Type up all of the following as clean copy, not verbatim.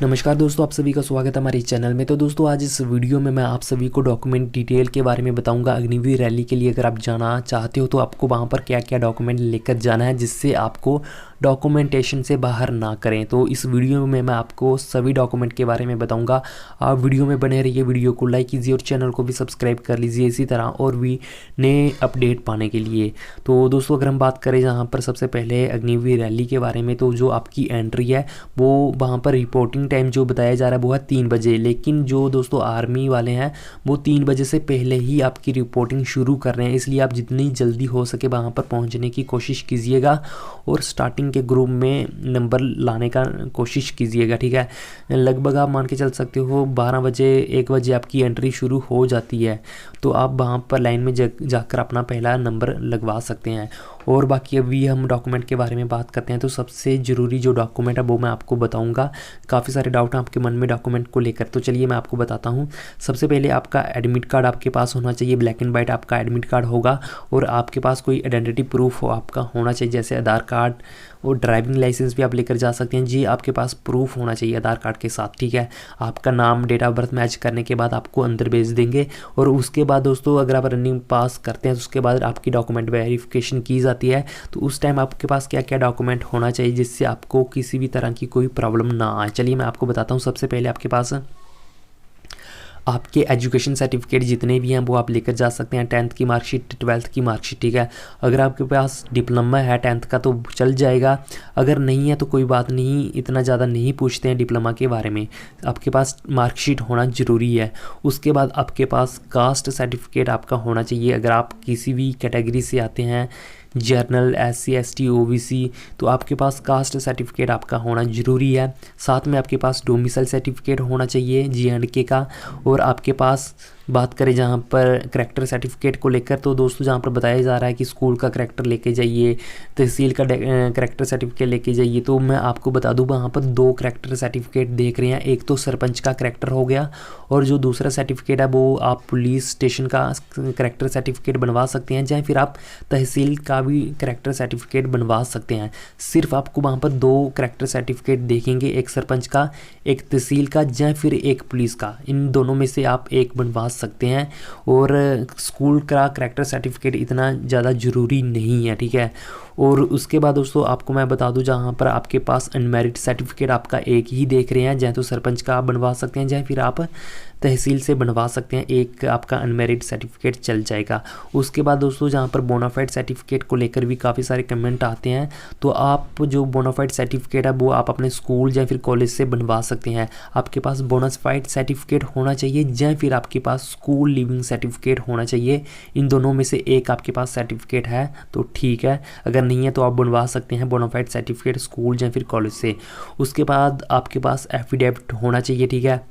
नमस्कार दोस्तों, आप सभी का स्वागत है हमारे चैनल में। तो दोस्तों आज इस वीडियो में मैं आप सभी को डॉक्यूमेंट डिटेल के बारे में बताऊंगा। अग्निवीर रैली के लिए अगर आप जाना चाहते हो तो आपको वहां पर क्या क्या डॉक्यूमेंट लेकर जाना है जिससे आपको डॉक्यूमेंटेशन से बाहर ना करें। तो इस वीडियो में मैं आपको सभी डॉक्यूमेंट के बारे में बताऊंगा। आप वीडियो में बने रहिए, वीडियो को लाइक कीजिए और चैनल को भी सब्सक्राइब कर लीजिए इसी तरह और भी नए अपडेट पाने के लिए। तो दोस्तों अगर हम बात करें जहाँ पर सबसे पहले अग्निवीर रैली के बारे में, तो जो आपकी एंट्री है वो वहाँ पर रिपोर्टिंग टाइम जो बताया जा रहा है वो है 3 बजे। लेकिन जो दोस्तों आर्मी वाले हैं वो 3 बजे से पहले ही आपकी रिपोर्टिंग शुरू कर रहे हैं, इसलिए आप जितनी जल्दी हो सके वहाँ पर पहुँचने की कोशिश कीजिएगा और स्टार्टिंग के ग्रुप में नंबर लाने का कोशिश कीजिएगा, ठीक है। लगभग आप मान के चल सकते हो 12 बजे 1 बजे आपकी एंट्री शुरू हो जाती है, तो आप वहाँ पर लाइन में जाकर अपना पहला नंबर लगवा सकते हैं। और बाकी अभी हम डॉक्यूमेंट के बारे में बात करते हैं। तो सबसे ज़रूरी जो डॉक्यूमेंट है वो मैं आपको बताऊंगा। काफ़ी सारे डाउट हैं आपके मन में डॉक्यूमेंट को लेकर, तो चलिए मैं आपको बताता हूँ। सबसे पहले आपका एडमिट कार्ड आपके पास होना चाहिए, ब्लैक एंड वाइट आपका एडमिट कार्ड होगा और आपके पास कोई आइडेंटिटी प्रूफ आपका होना चाहिए, जैसे आधार कार्ड और ड्राइविंग लाइसेंस भी आप लेकर जा सकते हैं जी। आपके पास प्रूफ होना चाहिए आधार कार्ड के साथ, ठीक है। आपका नाम डेट ऑफ बर्थ मैच करने के बाद आपको अंदर भेज देंगे। और उसके बाद दोस्तों अगर आप रनिंग पास करते हैं तो उसके बाद आपकी डॉक्यूमेंट वेरिफिकेशन की जाती है। तो उस टाइम आपके पास क्या क्या डॉक्यूमेंट होना चाहिए जिससे आपको किसी भी तरह की कोई प्रॉब्लम ना आए, चलिए मैं आपको बताता हूँ। सबसे पहले आपके पास आपके एजुकेशन सर्टिफिकेट जितने भी हैं वो आप लेकर जा सकते हैं। 10th की मार्कशीट, 12th की मार्कशीट, ठीक है। अगर आपके पास डिप्लोमा है 10th का तो चल जाएगा, अगर नहीं है तो कोई बात नहीं, इतना ज़्यादा नहीं पूछते हैं डिप्लोमा के बारे में। आपके पास मार्कशीट होना ज़रूरी है। उसके बाद आपके पास कास्ट सर्टिफिकेट आपका होना चाहिए। अगर आप किसी भी कैटेगरी से आते हैं, जर्नल, SC ST OBC, तो आपके पास कास्ट सर्टिफिकेट आपका होना ज़रूरी है। साथ में आपके पास डोमिसाइल सर्टिफिकेट होना चाहिए J&K का। और आपके पास बात करें जहाँ पर करैक्टर सर्टिफिकेट को लेकर, तो दोस्तों जहाँ पर बताया जा रहा है कि स्कूल का करैक्टर लेके जाइए, तहसील का करैक्टर सर्टिफिकेट लेके जाइए, तो मैं आपको बता दूँ वहाँ पर 2 करैक्टर सर्टिफिकेट देख रहे हैं। एक तो सरपंच का करैक्टर हो गया और जो दूसरा सर्टिफिकेट है वो आप पुलिस स्टेशन का करैक्टर सर्टिफिकेट बनवा सकते हैं, चाहे फिर आप तहसील का भी करैक्टर सर्टिफिकेट बनवा सकते हैं। सिर्फ आपको वहाँ पर 2 करैक्टर सर्टिफिकेट देखेंगे, एक सरपंच का, एक तहसील का, या फिर एक पुलिस का। इन दोनों में से आप एक बनवा सकते हैं। और स्कूल का करैक्टर सर्टिफिकेट इतना ज़्यादा ज़रूरी नहीं है, ठीक है। और उसके बाद दोस्तों आपको मैं बता दूं जहाँ पर आपके पास अनमेरिट सर्टिफिकेट आपका एक ही देख रहे हैं, चाहे तो सरपंच का आप बनवा सकते हैं, चाहे फिर आप तहसील से बनवा सकते हैं, एक आपका अनमेरिट सर्टिफिकेट चल जाएगा। उसके बाद दोस्तों जहाँ पर बोनाफाइड सर्टिफिकेट को लेकर भी काफ़ी सारे कमेंट आते हैं, तो आप जो बोनाफाइड सर्टिफिकेट है वो आप अपने स्कूल या फिर कॉलेज से बनवा सकते हैं। आपके पास बोनाफाइड सर्टिफिकेट होना चाहिए या फिर आपके पास स्कूल लिविंग सर्टिफिकेट होना चाहिए। इन दोनों में से एक आपके पास सर्टिफिकेट है तो ठीक है, अगर नहीं है तो आप बनवा सकते हैं बोनाफाइड सर्टिफिकेट स्कूल या फिर कॉलेज से। उसके बाद आपके पास एफिडेविट होना चाहिए, ठीक है।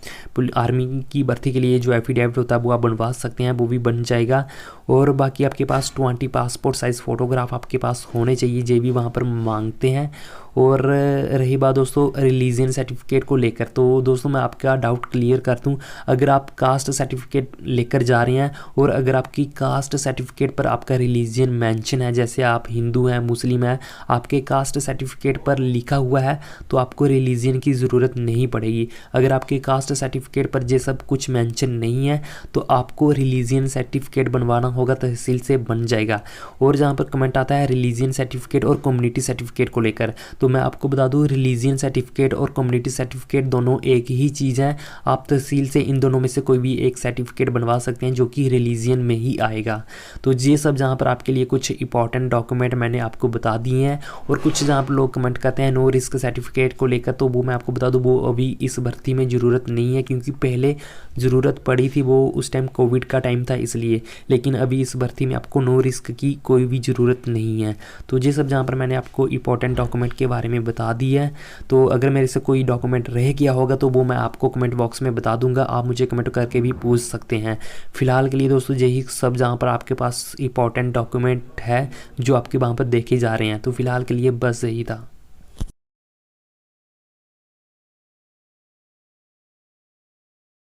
आर्मी की भर्ती के लिए जो एफिडेविट होता है वो आप बनवा सकते हैं, वो भी बन जाएगा। और बाकी आपके पास 20 पासपोर्ट साइज़ फ़ोटोग्राफ आपके पास होने चाहिए, ये भी वहाँ पर मांगते हैं। और रही बात दोस्तों रिलीजन सर्टिफिकेट को लेकर, तो दोस्तों मैं आपका डाउट क्लियर कर दूं। अगर आप कास्ट सर्टिफिकेट लेकर जा रहे हैं और अगर आपकी कास्ट सर्टिफिकेट पर आपका रिलीजन मेंशन है, जैसे आप हिंदू हैं, मुस्लिम हैं, आपके कास्ट सर्टिफिकेट पर लिखा हुआ है, तो आपको रिलीजन की ज़रूरत नहीं पड़ेगी। अगर आपके कास्ट सर्टिफिकेट पर ये सब कुछ मेंशन नहीं है तो आपको रिलीजन सर्टिफिकेट बनवाना होगा, तहसील से बन जाएगा। और जहाँ पर कमेंट आता है रिलीजन सर्टिफिकेट और कम्युनिटी सर्टिफिकेट को लेकर, तो मैं आपको बता दूं रिलीजन सर्टिफिकेट और कम्युनिटी सर्टिफिकेट दोनों एक ही चीज़ है। आप तहसील से इन दोनों में से कोई भी एक सर्टिफिकेट बनवा सकते हैं जो कि रिलीजन में ही आएगा। तो ये सब जहाँ पर आपके लिए कुछ इंपॉर्टेंट डॉक्यूमेंट मैंने आपको बता दिए हैं। और कुछ जहाँ पर लोग कमेंट करते हैं नो रिस्क सर्टिफिकेट को लेकर, तो वो मैं आपको बता दूँ वो अभी इस भर्ती में ज़रूरत नहीं है, क्योंकि पहले ज़रूरत पड़ी थी, वो उस टाइम कोविड का टाइम था इसलिए। लेकिन अभी इस भर्ती में आपको नो रिस्क की कोई भी ज़रूरत नहीं है। तो ये सब जहाँ पर मैंने आपको इंपॉर्टेंट डॉक्यूमेंट के बारे में बता दी है। तो अगर मेरे से कोई डॉक्यूमेंट रह गया होगा तो वो मैं आपको कमेंट बॉक्स में बता दूंगा, आप मुझे कमेंट करके भी पूछ सकते हैं। फिलहाल के लिए दोस्तों यही सब जहाँ पर आपके पास इंपॉर्टेंट डॉक्यूमेंट है जो आपके वहाँ पर देखे जा रहे हैं, तो फिलहाल के लिए बस यही था।